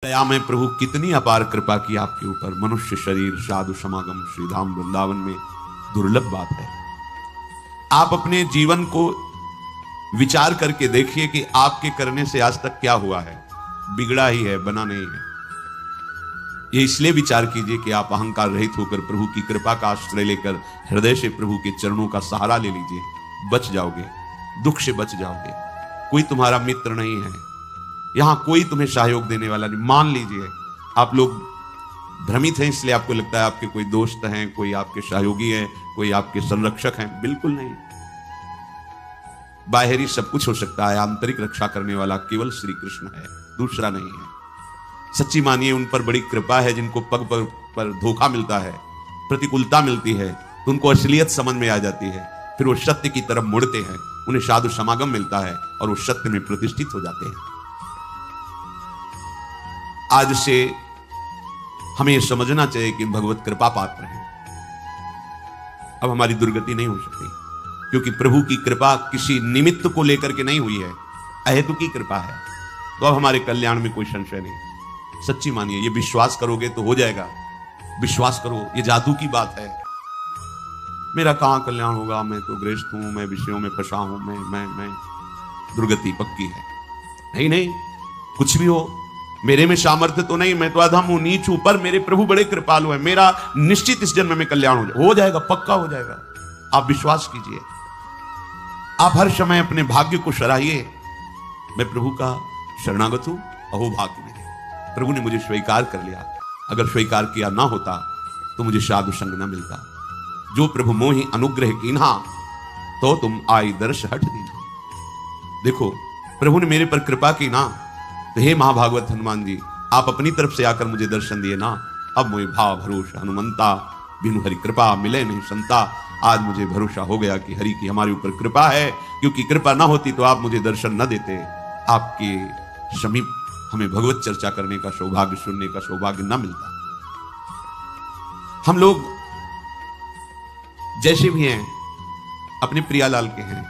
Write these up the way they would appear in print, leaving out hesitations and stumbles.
दया में प्रभु कितनी अपार कृपा की आपके ऊपर। मनुष्य शरीर साधु समागम श्रीधाम वृंदावन में दुर्लभ बात है। आप अपने जीवन को विचार करके देखिए कि आपके करने से आज तक क्या हुआ है। बिगड़ा ही है, बना नहीं है। ये इसलिए विचार कीजिए कि आप अहंकार रहित होकर प्रभु की कृपा का आश्रय लेकर हृदय से प्रभु के चरणों का सहारा ले लीजिए। बच जाओगे, दुख से बच जाओगे। कोई तुम्हारा मित्र नहीं है, यहां कोई तुम्हें सहयोग देने वाला नहीं। मान लीजिए आप लोग भ्रमित हैं, इसलिए आपको लगता है आपके कोई दोस्त हैं, कोई आपके सहयोगी हैं, कोई आपके संरक्षक हैं। बिल्कुल नहीं। बाहरी सब कुछ हो सकता है, आंतरिक रक्षा करने वाला केवल श्री कृष्ण है, दूसरा नहीं है। सच्ची मानिए उन पर बड़ी कृपा है। जिनको पग पर धोखा मिलता है, प्रतिकूलता मिलती है, तो उनको असलियत समझ में आ जाती है। फिर वो सत्य की तरफ मुड़ते हैं, उन्हें साधु समागम मिलता है और वो सत्य में प्रतिष्ठित हो जाते हैं। आज से हमें यह समझना चाहिए कि भगवत कृपा पात्र हैं। अब हमारी दुर्गति नहीं हो सकती, क्योंकि प्रभु की कृपा किसी निमित्त को लेकर के नहीं हुई है, अहेतु की कृपा है। तो अब हमारे कल्याण में कोई संशय नहीं। सच्ची मानिए, ये विश्वास करोगे तो हो जाएगा। विश्वास करो, ये जादू की बात है। मेरा कहां कल्याण होगा, मैं तो गृहस्थ हूं, मैं विषयों में फंसा हूं, मैं दुर्गति पक्की है। नहीं, कुछ भी हो, मेरे में सामर्थ्य तो नहीं, मैं तो अधम हूं, नीच हूं, पर मेरे प्रभु बड़े कृपालु हैं। मेरा निश्चित इस जन्म में कल्याण हो जाएगा, पक्का हो जाएगा। आप विश्वास कीजिए। आप हर समय अपने भाग्य को सराहिए। मैं प्रभु का शरणागत हूं, अहो भाग्य मेरे, प्रभु ने मुझे स्वीकार कर लिया। अगर स्वीकार किया ना होता तो मुझे साधु संग न मिलता। जो प्रभु मोहि अनुग्रह कीन्हा, तो तुम आई दर्श हट दीना। देखो, प्रभु ने मेरे पर कृपा की ना, तो हे महाभागवत हनुमान जी, आप अपनी तरफ से आकर मुझे दर्शन दिए ना। अब मुझे भाव भरोसा हनुमंता, बिनु हरि कृपा मिले नहीं संता। आज मुझे भरोसा हो गया कि हरि की हमारे ऊपर कृपा है, क्योंकि कृपा ना होती तो आप मुझे दर्शन न देते। आपके समीप हमें भगवत चर्चा करने का सौभाग्य, सुनने का सौभाग्य न मिलता। हम लोग जैसे भी हैं, अपने प्रियालाल के हैं।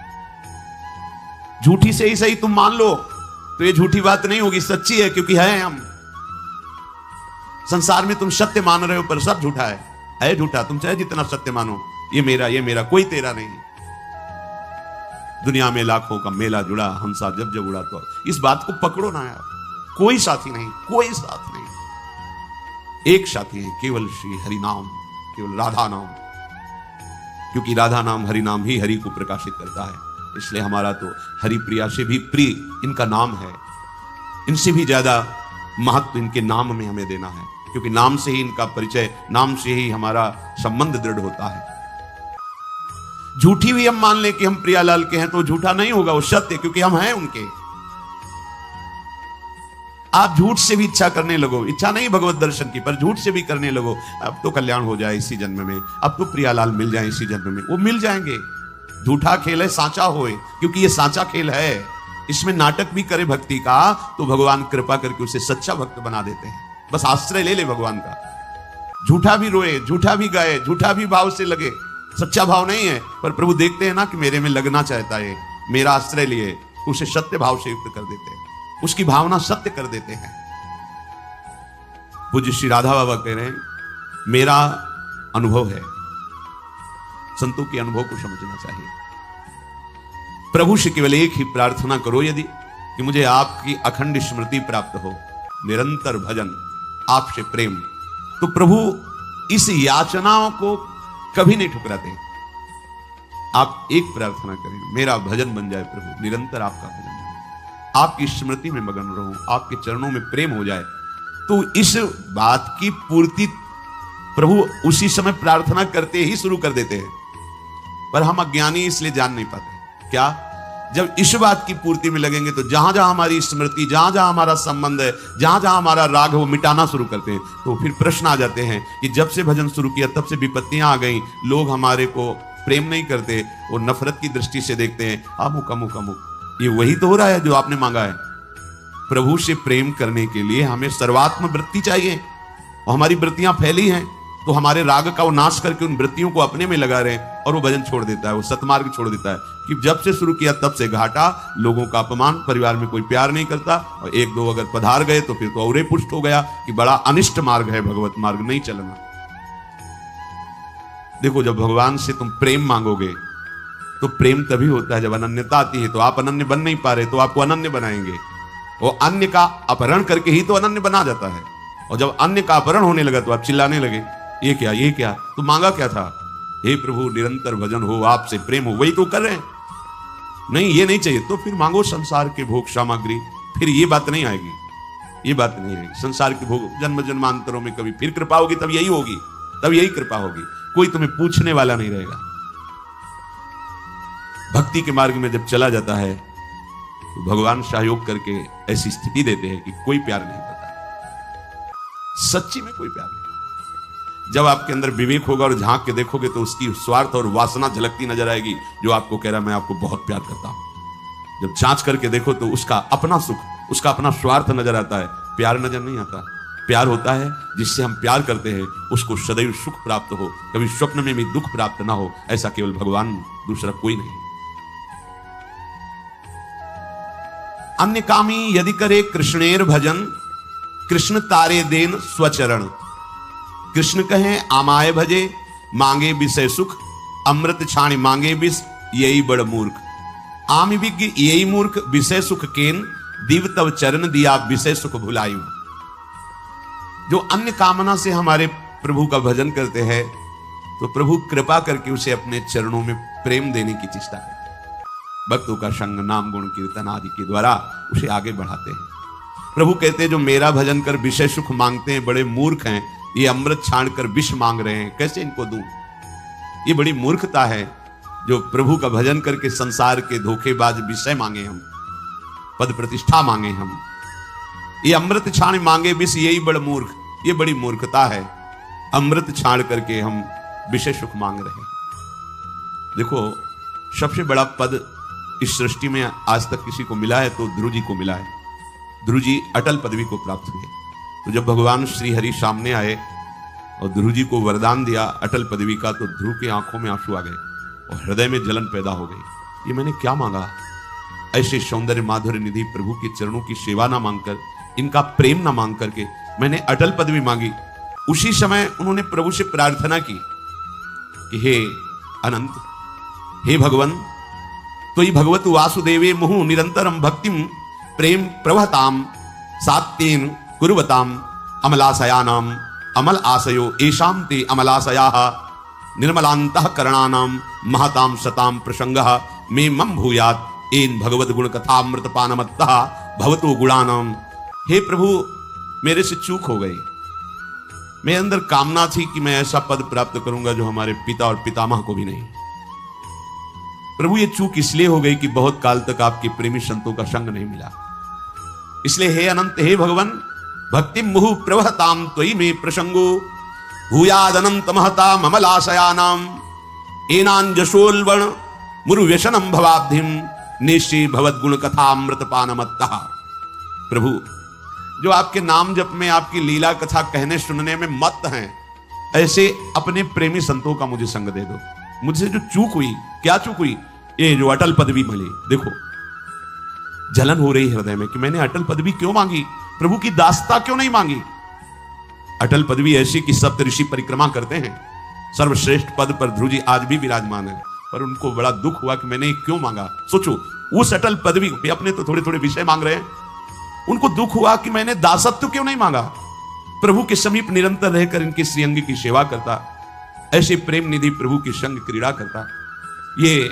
झूठी से ही सही तुम मान लो तो ये झूठी बात नहीं होगी, सच्ची है, क्योंकि है हम। संसार में तुम सत्य मान रहे हो, पर सब झूठा है झूठा। तुम चाहे जितना सत्य मानो, ये मेरा, कोई तेरा नहीं। दुनिया में लाखों का मेला जुड़ा, हंसा जब जब उड़ा। तो इस बात को पकड़ो ना यार। कोई साथी नहीं, कोई साथ नहीं। एक साथी है, केवल श्री हरि नाम, केवल राधा नाम, क्योंकि राधा नाम हरि नाम ही हरि को प्रकाशित करता है। इसलिए हमारा तो हरि प्रिया से भी प्रिय इनका नाम है। इनसे भी ज्यादा महत्व इनके नाम में हमें देना है, क्योंकि नाम से ही इनका परिचय, नाम से ही हमारा संबंध दृढ़ होता है। झूठी भी हम मान लें कि हम प्रियालाल के हैं तो झूठा नहीं होगा, वो सत्य, क्योंकि हम हैं उनके। आप झूठ से भी इच्छा करने लगो, इच्छा नहीं भगवत दर्शन की, पर झूठ से भी करने लगो, अब तो कल्याण हो जाए इसी जन्म में, अब तो प्रियालाल मिल जाए इसी जन्म में। वो मिल जाएंगे। झूठा खेल है, सांचा होए, क्योंकि ये सांचा खेल है। इसमें नाटक भी करे भक्ति का तो भगवान कृपा करके उसे सच्चा भक्त बना देते हैं। बस आश्रय ले ले भगवान का। झूठा भी रोए, झूठा भी गाए, झूठा भी भाव से लगे, सच्चा भाव नहीं है, पर प्रभु देखते हैं ना कि मेरे में लगना चाहता है, मेरा आश्रय लिए, उसे सत्य भाव से युक्त कर देते हैं, उसकी भावना सत्य कर देते हैं। पूज्य श्री राधा बाबा कह रहे हैं, मेरा अनुभव है। संतों के अनुभव को समझना चाहिए। प्रभु से केवल एक ही प्रार्थना करो, यदि कि मुझे आपकी अखंड स्मृति प्राप्त हो, निरंतर भजन, आपसे प्रेम। तो प्रभु इस याचनाओं को कभी नहीं ठुकराते। आप एक प्रार्थना करें, मेरा भजन बन जाए प्रभु, निरंतर आपका भजन बन, आपकी स्मृति में मगन रहूं, आपके चरणों में प्रेम हो जाए। तो इस बात की पूर्ति प्रभु उसी समय प्रार्थना करते ही शुरू कर देते हैं, पर हम अज्ञानी इसलिए जान नहीं पाते। क्या? जब इस बात की पूर्ति में लगेंगे तो जहां जहां हमारी स्मृति, जहां जहां हमारा संबंध है, जहां जहां हमारा राग है, वो मिटाना शुरू करते हैं। तो फिर प्रश्न आ जाते हैं कि जब से भजन शुरू किया तब से विपत्तियां आ गई, लोग हमारे को प्रेम नहीं करते, वो नफरत की दृष्टि से देखते हैं। अमुक अमुक अमुक, ये वही तो हो रहा है जो आपने मांगा है। प्रभु से प्रेम करने के लिए हमें सर्वात्म वृत्ति चाहिए, और हमारी वृत्तियां फैली हैं, तो हमारे राग का वो नाश करके उन वृत्तियों को अपने में लगा रहे हैं और वो भजन छोड़ देता है, वो सतमार्ग छोड़ देता है कि जब से शुरू किया तब से घाटा, लोगों का अपमान, परिवार में कोई प्यार नहीं करता, और एक दो अगर पधार गए तो फिर तो और पुष्ट हो गया कि बड़ा अनिष्ट मार्ग है, भगवत मार्ग नहीं चलना। देखो, जब भगवान से तुम प्रेम मांगोगे तो प्रेम तभी होता है जब अनन्यता आती है। तो आप अनन्य बन नहीं पा रहे तो आपको अनन्य बनाएंगे। वो अन्य का अपहरण करके ही तो अनन्य बना जाता है, और जब अन्य का अपहरण होने लगा तो आप चिल्लाने लगे, ये क्या, ये क्या, तो मांगा क्या था? हे प्रभु, निरंतर भजन हो, आपसे प्रेम हो, वही तो कर रहे हैं। नहीं, ये नहीं चाहिए तो फिर मांगो संसार के भोग सामग्री, फिर ये बात नहीं आएगी, ये बात नहीं आएगी। संसार के भोग जन्म जन्मांतरों में कभी फिर कृपा होगी, तब यही होगी, तब यही कृपा होगी, कोई तुम्हें पूछने वाला नहीं रहेगा। भक्ति के मार्ग में जब चला जाता है तो भगवान सहयोग करके ऐसी स्थिति देते हैं कि कोई प्यार नहीं करता, सच्ची में कोई प्यार नहीं। जब आपके अंदर विवेक होगा और झांक के देखोगे तो उसकी स्वार्थ और वासना झलकती नजर आएगी, जो आपको कह रहा मैं आपको बहुत प्यार करता हूं। जब जांच करके देखो तो उसका अपना सुख, उसका अपना स्वार्थ नजर आता है, प्यार नजर नहीं आता। प्यार होता है जिससे हम प्यार करते हैं उसको सदैव सुख प्राप्त हो, कभी स्वप्न में भी दुख प्राप्त ना हो, ऐसा केवल भगवान, दूसरा कोई नहीं। अन्य कामी यदि करे कृष्णेर भजन, कृष्ण तारे देन स्वचरण। कृष्ण कहे आमाय भजे, मांगे विषय सुख, अमृत छाणी मांगे विष, यही बड़ मूर्ख। आम विज्ञ यही मूर्ख, विषय सुख केन, दिव तव चरण दिया विषय सुख भुलायु। जो अन्य कामना से हमारे प्रभु का भजन करते हैं तो प्रभु कृपा करके उसे अपने चरणों में प्रेम देने की चेष्टा करते हैं। भक्तों का संग, नाम, गुण, कीर्तन आदि के द्वारा उसे आगे बढ़ाते हैं। प्रभु कहते हैं जो मेरा भजन कर विषय सुख मांगते हैं बड़े मूर्ख हैं, ये अमृत छाण कर विष मांग रहे हैं, कैसे इनको दूं? ये बड़ी मूर्खता है जो प्रभु का भजन करके संसार के धोखेबाज विषय मांगे हम, पद प्रतिष्ठा मांगे हम, ये अमृत छाण मांगे विष, यही बड़ मूर्ख, ये बड़ी मूर्खता है। अमृत छाण करके हम विषय सुख मांग रहे हैं। देखो, सबसे बड़ा पद इस सृष्टि में आज तक किसी को मिला है तो ध्रुव जी को मिला है। ध्रुव जी अटल पदवी को प्राप्त हुए। तो जब भगवान श्री हरि सामने आए और ध्रुव जी को वरदान दिया अटल पदवी का, तो ध्रुव की आंखों में आंसू आ गए और हृदय में जलन पैदा हो गई। ये मैंने क्या मांगा? ऐसे सौंदर्य माधुर्य निधि प्रभु के चरणों की सेवा ना मांगकर, इनका प्रेम ना मांग करके मैंने अटल पदवी मांगी। उसी समय उन्होंने प्रभु से प्रार्थना की कि हे अनंत, हे भगवान, तो ही भगवत वासुदेवे मुहु निरंतरम भक्तिम प्रेम प्रवहताम सात्येन कुर्वताम अमलाशयानाम अमल आशयो एशाम ते अमलाशयाः निर्मलांतः करणानाम महताम सताम प्रसंगः मे मम भूयात् एन भगवत गुण कथामृत पानमत्तः भवतो गुणानाम। हे प्रभु, मेरे से चूक हो गई। मेरे अंदर कामना थी कि मैं ऐसा पद प्राप्त करूंगा जो हमारे पिता और पितामह को भी नहीं। प्रभु, ये चूक इसलिए हो गई कि बहुत काल तक आपके प्रेमी संतों का संग नहीं मिला। इसलिए हे अनंत, हे भगवान, भक्ति मुहु प्रवहताम त्वयि में प्रसंगो भूयाद अनंत महताम अमलाशयानाम एनांजसोल्वण मुरु व्यसनम भवाब्धिम निश्चय भवद गुण कथामृत पानमत्तः। प्रभु, जो आपके नाम जप में, आपकी लीला कथा कहने सुनने में मत हैं, ऐसे अपने प्रेमी संतों का मुझे संग दे दो। मुझसे जो चूक हुई, क्या चूक हुई? ये जो अटल पदवी मिली। देखो, जलन हो रही हृदय में कि मैंने अटल पदवी क्यों मांगी, प्रभु की दासता क्यों नहीं मांगी। अटल पदवी ऐसी कि सप्त ऋषि परिक्रमा करते हैं, सर्वश्रेष्ठ पद पर ध्रुव जी आज भी विराजमान है, पर उनको बड़ा दुख हुआ कि मैंने क्यों मांगा। सोचो, उस अटल पदवी, अपने तो थोड़े थोड़े विषय मांग रहे हैं, उनको दुख हुआ कि मैंने दासत्व क्यों नहीं मांगा। प्रभु के समीप निरंतर रहकर इनके श्रीअंग की सेवा करता, ऐसे प्रेम निधि प्रभु की संग क्रीड़ा करता। ये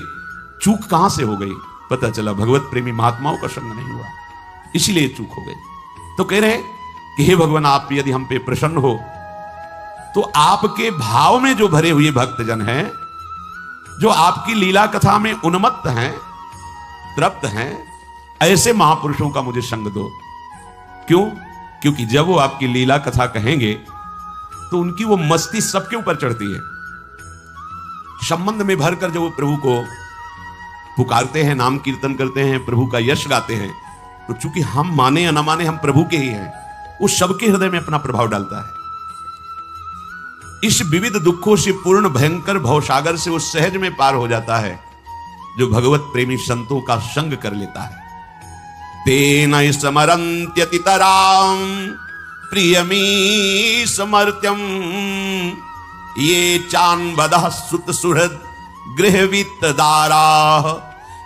चूक कहां से हो गई? पता चला भगवत प्रेमी महात्माओं का संग नहीं हुआ, इसीलिए चूक हो गई। तो कह रहे कि हे भगवान, आप यदि हम पे प्रसन्न हो तो आपके भाव में जो भरे हुए भक्तजन हैं, जो आपकी लीला कथा में उन्मत्त हैं, तृप्त हैं, ऐसे महापुरुषों का मुझे संग दो। क्यों? क्योंकि जब वो आपकी लीला कथा कहेंगे तो उनकी वो मस्ती सबके ऊपर चढ़ती है। संबंध में भरकर जब वो प्रभु को पुकारते हैं, नाम कीर्तन करते हैं, प्रभु का यश गाते हैं, तो चूंकि हम माने या ना माने हम प्रभु के ही हैं, वो सबके हृदय में अपना प्रभाव डालता है। इस विविध दुखों से पूर्ण भयंकर भवसागर से वो सहज में पार हो जाता है जो भगवत प्रेमी संतों का संग कर लेता है। तेन स्मरन्त्यतितरां प्रियमी समर्त्यम ये चान्वदः सुत सुहृद गृहवित्तदारा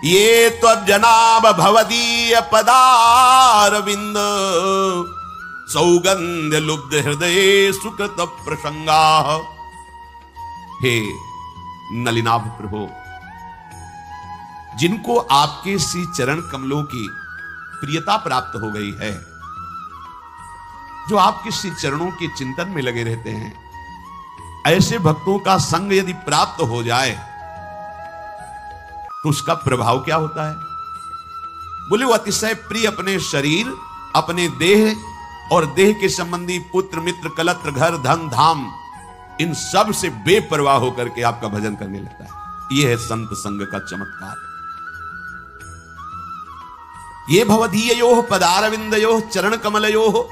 ये त्वज्जनाभ भवदीय पदारविंद सौगंध्य लुब्ध हृदय सुकृत प्रसंगा। हे नलिनाभ प्रभु, जिनको आपके श्री चरण कमलों की प्रियता प्राप्त हो गई है, जो आपके श्री चरणों के चिंतन में लगे रहते हैं, ऐसे भक्तों का संग यदि प्राप्त हो जाए तो उसका प्रभाव क्या होता है? बोले वो अतिशय प्रिय अपने शरीर, अपने देह और देह के संबंधी पुत्र मित्र कलत्र घर धन धाम, इन सब से बेपरवाह होकर के आपका भजन करने लगता है। यह है संत संग का चमत्कार। ये भवदीयोः पदारविंदयोः चरण कमलयोः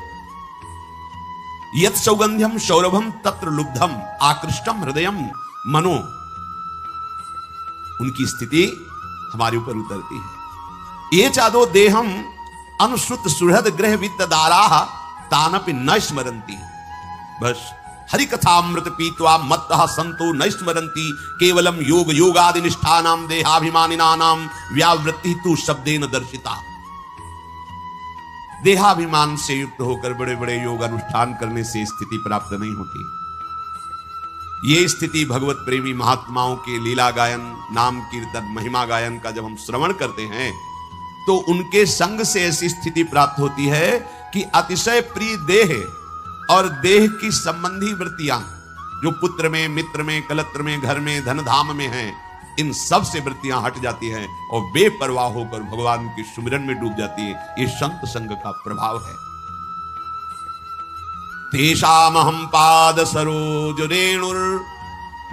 यत् सौगंध्यम सौरभम तत्र लुब्धम आकृष्टम हृदयम मनो। उनकी स्थिति हमारे ऊपर उतरती है। ये चादो देहम अनुश्रुत सुहृद गृह वित्तदारा तानपि न स्मरन्ति। बस हरि कथामृत पीत्वा मत्तः संतो न स्मरन्ति केवलम योग योगादि निष्ठानाम देहाभिमानिनानाम व्यावृत्ति तु शब्देन दर्शिता। देहाभिमान से युक्त होकर बड़े बड़े योग अनुष्ठान करने से स्थिति प्राप्त नहीं होती। ये स्थिति भगवत प्रेमी महात्माओं के लीला गायन, नाम कीर्तन, महिमा गायन का जब हम श्रवण करते हैं तो उनके संग से ऐसी स्थिति प्राप्त होती है कि अतिशय प्रिय देह और देह की संबंधी वृत्तियां जो पुत्र में, मित्र में, कलत्र में, घर में, धन धाम में हैं, इन सब से वृत्तियां हट जाती हैं और बेपरवाह होकर भगवान के सुमिरन में डूब जाती है। ये संत संग का प्रभाव है। तेषामहं पाद सरोज रेणुर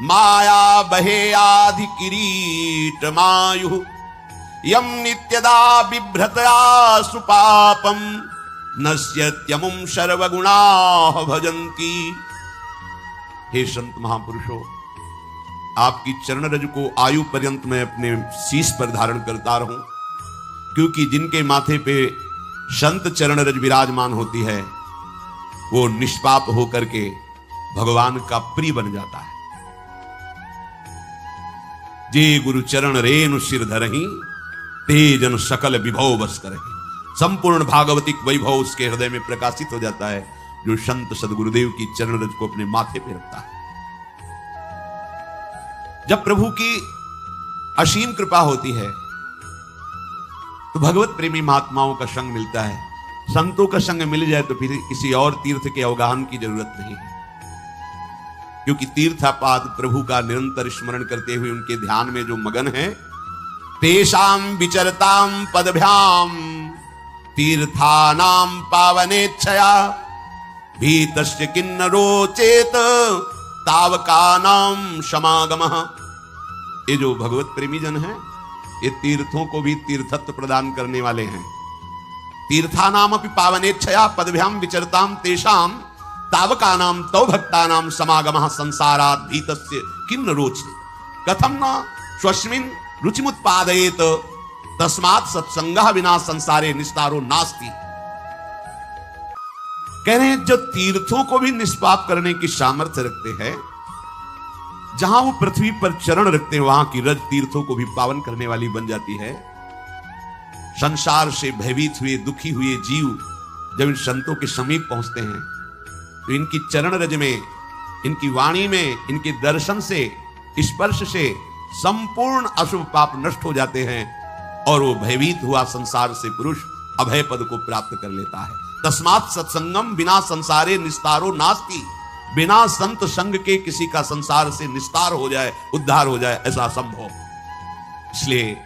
माया बहेयाधि किरीट मायु यम नित्यदा बिभ्रतया सुपापम नश्यत्यमुं सर्वगुणाः भजन्ति। हे संत महापुरुषों, आपकी चरण रज को आयु पर्यंत मैं अपने शीश पर धारण करता रहूं, क्योंकि जिनके माथे पे संत चरण रज विराजमान होती है वो निष्पाप होकर के भगवान का प्रिय बन जाता है। जे गुरु चरण रेणु सिर धरहि तेजन सकल विभव बस करहि। संपूर्ण भागवतिक वैभव उसके हृदय में प्रकाशित हो जाता है जो संत सदगुरुदेव की चरण रज को अपने माथे पे रखता है। जब प्रभु की असीम कृपा होती है तो भगवत प्रेमी महात्माओं का संग मिलता है। संतों का संग मिल जाए तो फिर किसी और तीर्थ के अवगाहन की जरूरत नहीं है, क्योंकि तीर्थापाद प्रभु का निरंतर स्मरण करते हुए उनके ध्यान में जो मगन है, तेषां विचरतां पदभ्याम तीर्थानां पावनेच्छया भीतस्य किन्नरो चेत तावकानां समागमः। ये जो भगवत प्रेमी जन हैं, ये तीर्थों को भी तीर्थत्व प्रदान करने वाले हैं। तीर्थानाम अपि पावनेच्छया पदभ्याम विचरताम तेषाम तावकानां तौ भक्तानां समागमः संसारात् भीतस्य किन्न रोचते कथम न स्वस्मिन् रुचिमुत्पादयेत तस्मात् सत्संगः विना संसारे निस्तारो नास्ति। कह रहे हैं जो तीर्थों को भी निष्पाप करने की सामर्थ्य रखते हैं, जहां वो पृथ्वी पर चरण रखते हैं वहां की रज तीर्थों को भी पावन करने वाली बन जाती है। संसार से भयभीत हुए, दुखी हुए जीव जब इन संतों के समीप पहुंचते हैं तो इनकी चरण रज में, इनकी वाणी में, इनके दर्शन से, स्पर्श से संपूर्ण अशुभ पाप नष्ट हो जाते हैं और वो भयभीत हुआ संसार से पुरुष अभय पद को प्राप्त कर लेता है। तस्मात् सत्संगम बिना संसारे निस्तारो नास्ति। बिना संत संग के किसी का संसार से निस्तार हो जाए, उद्धार हो जाए, ऐसा संभव। इसलिए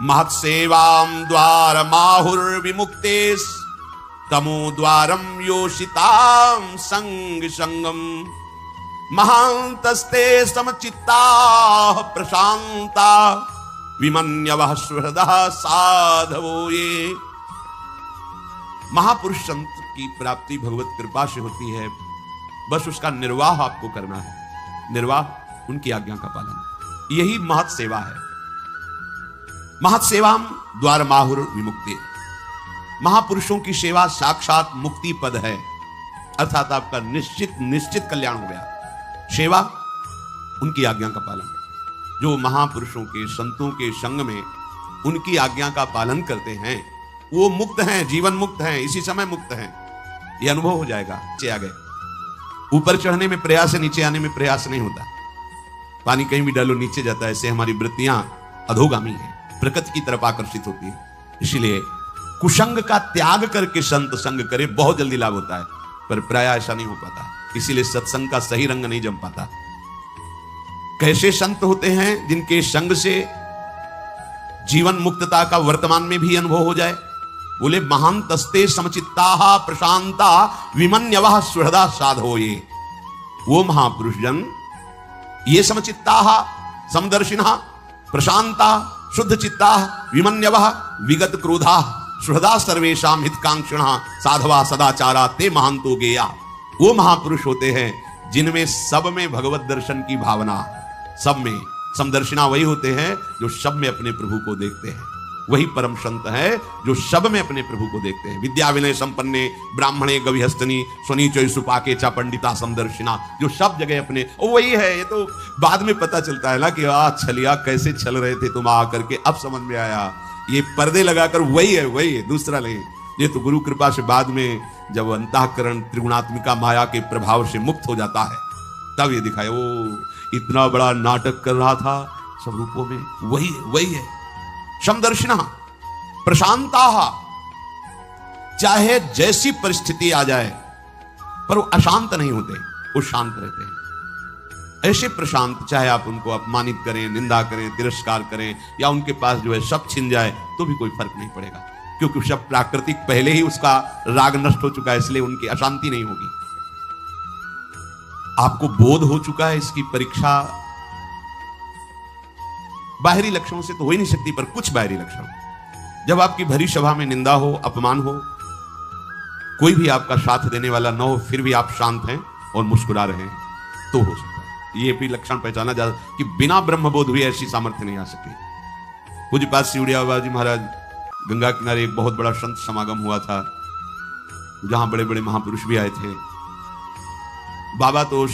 महत्सेवाम द्वार माहुर विमुक्तेस तमो द्वारम योषिताम संग संगम महांतस्ते समचित्ता प्रशांता विमन्यवः सुहृदः साधवो। ये महापुरुष संत की प्राप्ति भगवत कृपा से होती है। बस उसका निर्वाह आपको करना है। निर्वाह उनकी आज्ञा का पालन, यही महत सेवा है। महत सेवाम द्वार माहुर विमुक्ति, महापुरुषों की सेवा साक्षात मुक्ति पद है, अर्थात आपका निश्चित कल्याण हो गया। सेवा उनकी आज्ञा का पालन, जो महापुरुषों के संतों के संग में उनकी आज्ञा का पालन करते हैं वो मुक्त हैं, जीवन मुक्त हैं, इसी समय मुक्त हैं। यह अनुभव हो जाएगा। नीचे आ गए, ऊपर चढ़ने में प्रयास है, नीचे आने में प्रयास नहीं होता। पानी कहीं भी डालो नीचे जाता है, ऐसे हमारी वृत्तियां अधोगामी हैं, प्रकृति की तरफ आकर्षित होती है। इसलिए कुसंग का त्याग करके संत संग करे, बहुत जल्दी लाभ होता है, पर प्राय ऐसा नहीं हो पाता। इसीलिए सत्संग का सही रंग नहीं जम पाता। कैसे संत होते हैं जिनके संग से जीवन मुक्तता का वर्तमान में भी अनुभव हो जाए? बोले महान तस्ते समचित्ता प्रशांता विमन्यवः सुहृदा साधो। ये वो महापुरुष जन, ये समचित्ता समदर्शिना प्रशांता शुद्ध चित्ता विमन्यवः विगत क्रोधा सुहृदा सर्वेषां हितकांक्षिणः साधवा सदाचारा ते महांतो गेया। वो महापुरुष होते हैं जिनमें सब में भगवत दर्शन की भावना, सब में समदर्शिना वही होते हैं जो सब में अपने प्रभु को देखते हैं। वही परम संत है जो सब में अपने प्रभु को देखते हैं। विद्या विनय संपन्ने ब्राह्मणे गविहस्तनी स्वनीचय सुपाके चा पंडिता समदर्शिना, जो सब जगह अपने, वही है। ये तो बाद में पता चलता है ना कि छलिया कैसे छल रहे थे तुम आकर के, अब समझ में आया। ये पर्दे लगाकर वही है, दूसरा नहीं। ये तो गुरु कृपा से बाद में जब अंतःकरण त्रिगुणात्मिका माया के प्रभाव से मुक्त हो जाता है तब ये दिखाया, वो इतना बड़ा नाटक कर रहा था सब रूपों में, वही है। समदर्शिना प्रशांता, चाहे जैसी परिस्थिति आ जाए पर वो अशांत नहीं होते, वो शांत रहते हैं। ऐसे प्रशांत, चाहे आप उनको अपमानित करें, निंदा करें, तिरस्कार करें, या उनके पास जो है सब छिन जाए तो भी कोई फर्क नहीं पड़ेगा, क्योंकि सब प्राकृतिक पहले ही उसका राग नष्ट हो चुका है, इसलिए उनकी अशांति नहीं होगी। आपको बोध हो चुका है इसकी परीक्षा बाहरी लक्षणों से तो हो ही नहीं सकती, पर कुछ बाहरी लक्षण, जब आपकी भरी सभा में निंदा हो, अपमान हो, कोई भी आपका साथ देने वाला न हो, फिर भी आप शांत हैं और मुस्कुरा रहे हैं, तो हो सकता है। ये भी लक्षण पहचाना जा कि बिना ब्रह्मबोध हुए ऐसी सामर्थ्य नहीं आ सकती। पूज्यपाद सिवड़िया बाबा जी महाराज, गंगा किनारे एक बहुत बड़ा संत समागम हुआ था, जहां बड़े बड़े महापुरुष भी आए थे। बाबा तो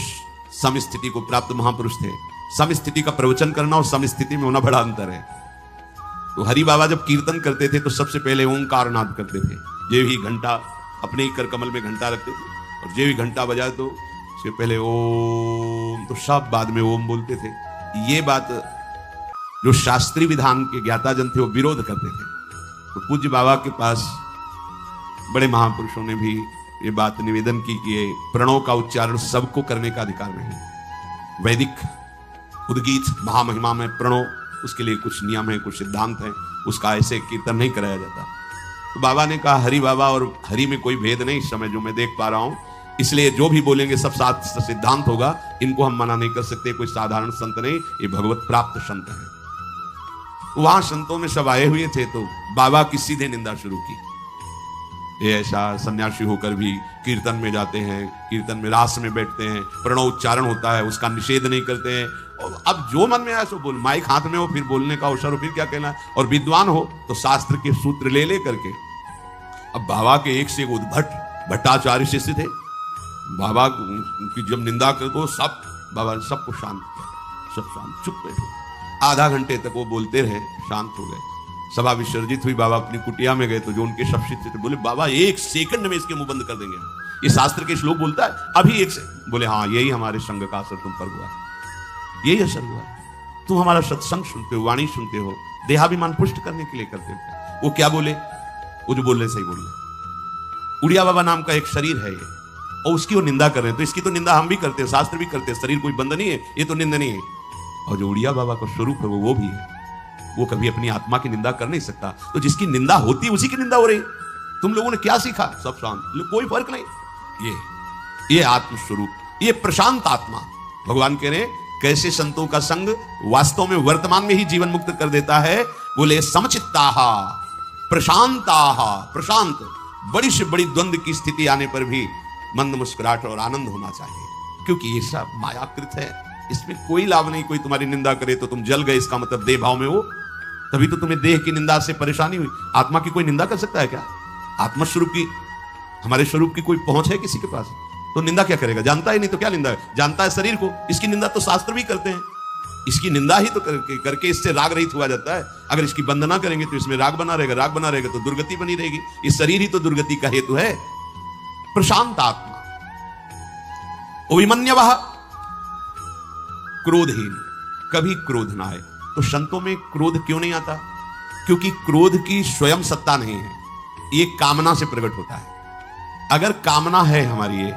समस्थिति को प्राप्त महापुरुष थे। समस्थिति का प्रवचन करना और समस्थिति में होना बड़ा अंतर है। तो हरि बाबा जब कीर्तन करते थे तो सबसे पहले ओंकार नाद करते थे, जे भी घंटा अपने ही कर कमल में घंटा रखते थे, और जे भी घंटा बजाए तो उसके पहले ओम, तो सब बाद में ओम बोलते थे। ये बात जो शास्त्रीय विधान के ज्ञाता जन थे वो विरोध करते थे। तो पूज्य बाबा के पास बड़े महापुरुषों ने भी ये बात निवेदन की कि ये प्रणव का उच्चारण सबको करने का अधिकार नहीं। वैदिक उद्गीत महामहिमा में प्रणव, उसके लिए कुछ नियम है, कुछ सिद्धांत है, उसका ऐसे कीर्तन नहीं कराया जाता। तो बाबा ने कहा हरि बाबा और हरि में कोई भेद नहीं इस समय जो मैं देख पा रहा हूं, इसलिए जो भी बोलेंगे सब साथ सिद्धांत होगा, इनको हम मना नहीं कर सकते। कोई साधारण संत नहीं, ये भगवत प्राप्त संत है। वहां संतों में सब आए हुए थे, तो बाबा की सीधे निंदा शुरू की। ये ऐसा सन्यासी होकर भी कीर्तन में जाते हैं, कीर्तन में रास में बैठते हैं, प्रणव उच्चारण होता है उसका निषेध नहीं करते हैं, और अब जो मन में आया सो बोल, माइक हाथ में हो फिर बोलने का अवसर हो, फिर क्या कहना है। और विद्वान हो तो शास्त्र के सूत्र ले करके। अब बाबा के एक से एक उद्भट भट्टाचार्य शिष्य थे, बाबा की जब निंदा कर तो सब, बाबा ने सबको शांत किया, सब शांत चुप बैठे। आधा घंटे तक वो बोलते रहे, शांत हो गए। सभा विसर्जित हुई, बाबा अपनी कुटिया में गए तो जो उनके सब शिष्य थे बोले बाबा एक सेकंड में इसके मुंह बंद कर देंगे, ये शास्त्र के श्लोक बोलता है अभी एक से। बोले हाँ, यही हमारे संग का असर तुम पर हुआ, यही असर हुआ। तुम हमारा सत्संग सुनते हो, वाणी सुनते हो, देहाभिमान पुष्ट करने के लिए करते हो। वो क्या बोले, वो जो बोल रहे सही बोल रहे। उड़िया बाबा नाम का एक शरीर है ये, और उसकी वो निंदा कर रहे हैं, तो इसकी तो निंदा हम भी करते हैं, शास्त्र भी करते हैं, शरीर कोई बंद नहीं है, ये तो निंदनीय है। और जो उड़िया बाबा का स्वरूप है वो भी है, वो कभी अपनी आत्मा की निंदा कर नहीं सकता। तो जिसकी निंदा होती है उसी की निंदा हो रही। तुम लोगों ने क्या सीखा, सब शांत, कोई फर्क नहीं। ये आत्मस्वरूप, ये प्रशांत आत्मा। भगवान कह रहे कैसे संतों का संग वास्तव में वर्तमान में ही जीवन मुक्त कर देता है। बोले समचित्ता प्रशांता, प्रशांत, बड़ी से बड़ी द्वंद्व की स्थिति आने पर भी मंद मुस्कुराहट और आनंद होना चाहिए, क्योंकि ये सब मायाकृत है, इसमें कोई लाभ नहीं। कोई तुम्हारी निंदा करे तो तुम जल गए, इसका मतलब देह भाव में हो, तभी तो तुम्हें देह की निंदा से परेशानी हुई। आत्मा की कोई निंदा कर सकता है क्या? आत्मा स्वरूप की, हमारे स्वरूप की कोई पहुंच है किसी के पास? तो निंदा क्या करेगा? जानता ही नहीं तो क्या निंदा है? जानता है शरीर को, इसकी निंदा तो शास्त्र भी करते हैं। इसकी निंदा ही तो करके इससे राग रहित हुआ जाता है। अगर इसकी वंदना करेंगे तो इसमें राग बना रहेगा, राग बना रहेगा तो दुर्गति बनी रहेगी। इस शरीर ही तो दुर्गति का हेतु है। प्रशांत आत्मा, अभिमन्यवः, क्रोधहीन, कभी क्रोध ना आए। तो संतों में क्रोध क्यों नहीं आता? क्योंकि क्रोध की स्वयं सत्ता नहीं है, ये कामना से प्रकट होता है। अगर कामना है हमारी ये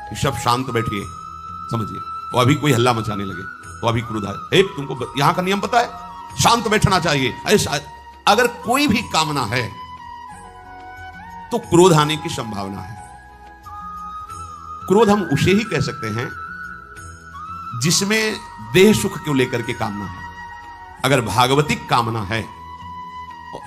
कि सब शांत बैठिए, समझिए, वो अभी कोई हल्ला मचाने लगे तो अभी क्रोध आए। तुमको यहां का नियम पता है, शांत बैठना चाहिए, ऐसा अगर कोई भी कामना है तो क्रोध आने की संभावना है। क्रोध हम उसे ही कह सकते हैं जिसमें देह सुख को लेकर के कामना है। अगर भागवतिक कामना है,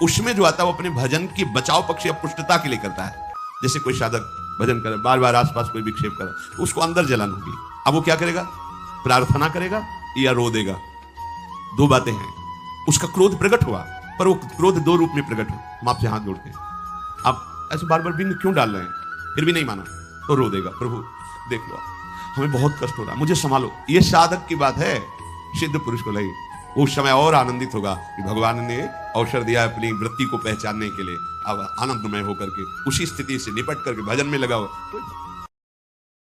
उसमें जो आता है वो अपने भजन की बचाव पक्ष या पुष्टता के लिए करता है। जैसे कोई साधक भजन करे, बार बार आसपास कोई विक्षेप करे, तो उसको अंदर जलन होगी। अब वो क्या करेगा? प्रार्थना करेगा या रो देगा? दो बातें हैं। उसका क्रोध प्रकट हुआ, पर वो क्रोध दो रूप में प्रकट हुआ। हम आपसे हाथ जोड़ते हैं, आप ऐसे बार बार बिंद क्यों डाल रहे हैं? फिर भी नहीं माना तो रो देगा, प्रभु देख लो हमें बहुत कष्ट हो रहा है, मुझे संभालो। ये साधक की बात है, सिद्ध पुरुष को नहीं। वो उस समय और आनंदित होगा कि भगवान ने अवसर दिया अपनी वृत्ति को पहचानने के लिए। अब आनंदमय होकर के उसी स्थिति से निपट करके भजन में लगा हो,